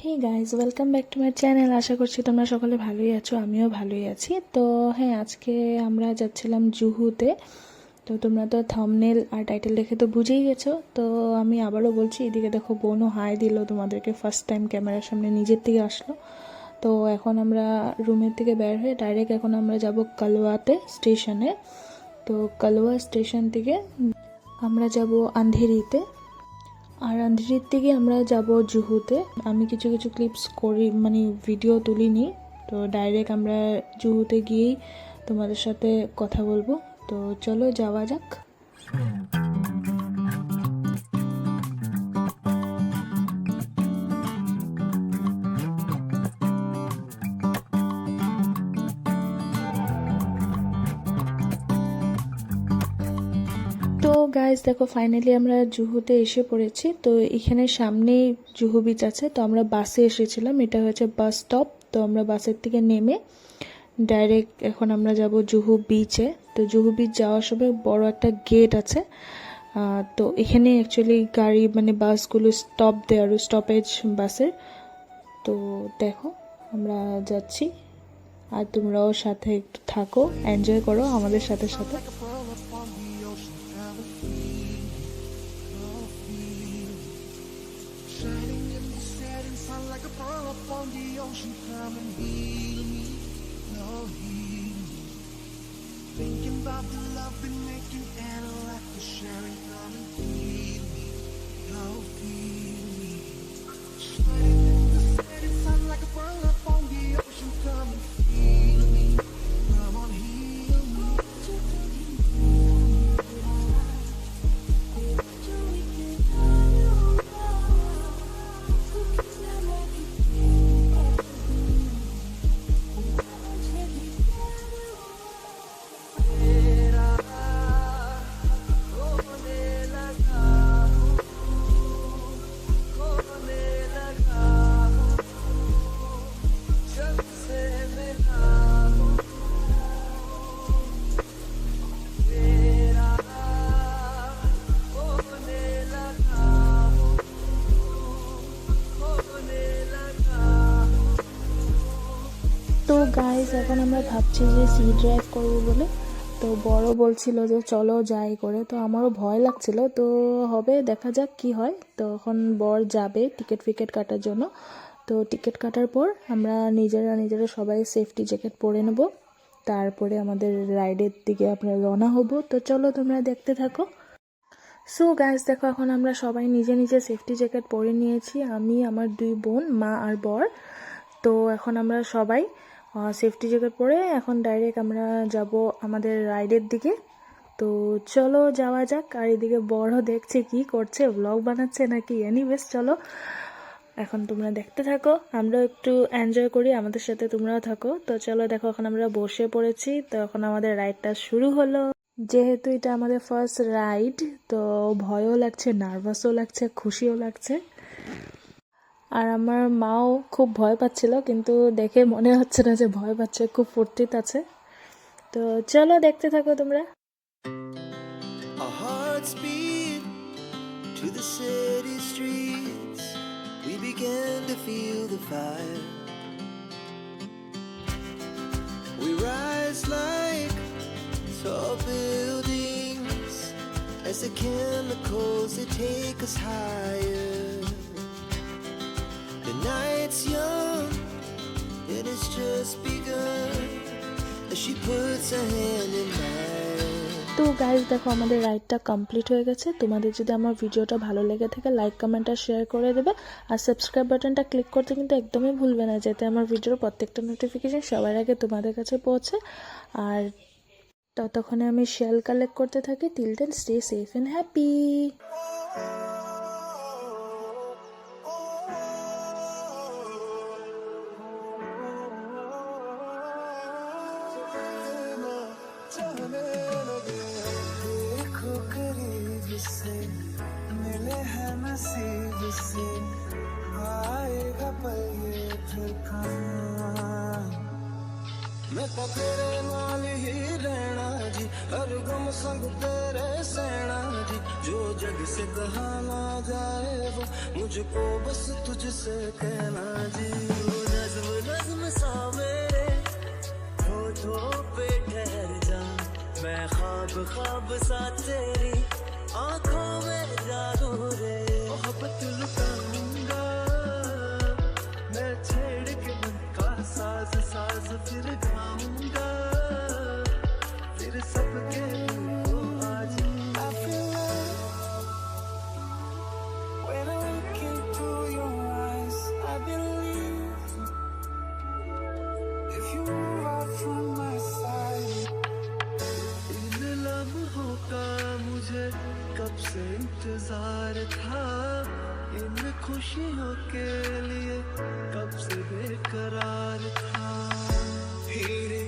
Hey guys, welcome back to my channel. আশা করছি তোমরা সকলে ভালোই আছো, আমিও ভালোই আছি। তো হ্যাঁ, আজকে আমরা যাচ্ছিলাম জুহুতে। তো তোমরা তো থাম্বনেল আর টাইটেল দেখে তো বুঝেই গেছো। তো আমি আবারও বলছি, এদিকে দেখো বোনও হাই দিল তোমাদেরকে, ফার্স্ট টাইম ক্যামেরার সামনে নিজের থেকে আসলো। তো এখন আমরা রুমের থেকে বের হয়ে ডাইরেক্ট এখন আমরা যাব কালওয়াতে স্টেশনে। তো কালওয়া স্টেশন থেকে আমরা যাব আন্ধেরিতে, আর আন্ধেরির থেকে আমরা যাব জুহুতে। আমি কিছু কিছু ক্লিপস করি, মানে ভিডিও তুলিনি। তো ডাইরেক্ট আমরা জুহুতে গিয়েই তোমাদের সাথে কথা বলবো। তো চলো যাওয়া যাক। তো গাইজ দেখো, ফাইনালি আমরা জুহুতে এসে পড়েছি। তো এখানে সামনেই জুহু বিচ আছে। তো আমরা বাসে এসেছিলাম, এটা হচ্ছে বাস স্টপ। তো আমরা বাসের থেকে নেমে ডাইরেক্ট এখন আমরা যাব জুহু বিচে। তো জুহু বিচ যাওয়ার সময় বড় একটা গেট আছে। তো এখানে অ্যাকচুয়ালি গাড়ি মানে বাসগুলো স্টপ দেয়, আরও স্টপেজ বাসের। তো দেখো আমরা যাচ্ছি, আর তোমরাও সাথে একটু থাকো, এনজয় করো আমাদের সাথে সাথে। Thinking about the love been making and I like the sharing. Come and feel me, oh feel me. Sliding in the setting sun like a pearl up on the ocean. Come and feel me, come on heal me. তো guys এখন আমরা ভাবছি যে C drive করবো বলে। তো বড় বলছিল যে চলো যাই করে। তো আমারও ভয় লাগছিল, তো হবে দেখা যাক কি হয়। তো এখন বর যাবে টিকিট ফিকেট কাটার জন্য। তো টিকিট কাটার পর আমরা নিজেরা সবাই সেফটি জ্যাকেট পরে নেব। তারপরে আমাদের রাইডের দিকে আমরা রওনা হব। তো চলো তোমরা দেখতে থাকো। সো গাইজ দেখো, এখন আমরা সবাই নিজে সেফটি জ্যাকেট পরে নিয়েছি, আমি, আমার দুই বোন, মা আর বর। তো এখন আমরা সবাই সেফটি জ্যাকেট পরে এখন ডাইরেক্ট আমরা যাব আমাদের রাইডের দিকে। তো চলো যাওয়া যাক। আর এদিকে বড় দেখছে কি করছে, ব্লগ বানাচ্ছে নাকি। এনিওয়েজ চলো এখন তোমরা দেখতে থাকো, আমরা একটু এনজয় করি, আমাদের সাথে তোমরাও থাকো। তো চলো দেখো, এখন আমরা বসে পড়েছি। তো এখন আমাদের রাইডটা শুরু হলো। যেহেতু এটা আমাদের ফার্স্ট রাইড, তো ভয়ও লাগছে, নার্ভাসও লাগছে, খুশিও লাগছে। আর আমার মাও খুব ভয় পাচ্ছিল, কিন্তু দেখে মনে হচ্ছে না যে ভয় পাচ্ছে, খুব ফুর্তিত আছে। তো চলো দেখতে থাকো তোমরা। Our hearts beat to the city streets. We began to feel the fire. We rise like tall buildings as the chemicals they take us higher. The night's young and it's just begun as she puts her hand in mine. তো guys দেখো, আমাদের রাইডটা complete হয়ে গেছে। তোমাদের যদি আমার ভিডিওটা ভালো লেগে থাকে, লাইক কমেন্ট আর শেয়ার করে দেবে। আর সাবস্ক্রাইব বাটনটা ক্লিক করতে কিন্তু একদমই ভুলবে না, যাতে আমার ভিডিওর প্রত্যেকটা নোটিফিকেশন সবার আগে তোমাদের কাছে পৌঁছে। আর ততক্ষণে আমি শেল কালেক্ট করতে থাকি। Till then stay safe and happy. मिले हैं नसीब से आएगा पल ये फिर कहाँ मैं तो तेरे नाल ही रहना जी, हर गम संग तेरे सेना जी, जो जग से कहा ना जाए वो मुझको बस तुझसे कहना जी। वो नज्म नज्म सा मेरे होठों पे ठहर जा, मैं ख्वाब ख्वाब सा तेरी आंखों में जादू रे। मोहब्बत लुटाऊंगा मैं छेड़ के मन का साज साज, फिर गाऊंगा फिर सबके दिल को आज। I feel love when I look into your eyes. I believe if you move out from my side. इन लम्हों का मुझे कब से इंतजार था, इन खुशियों के लिए कब से बेकरार था। हीरे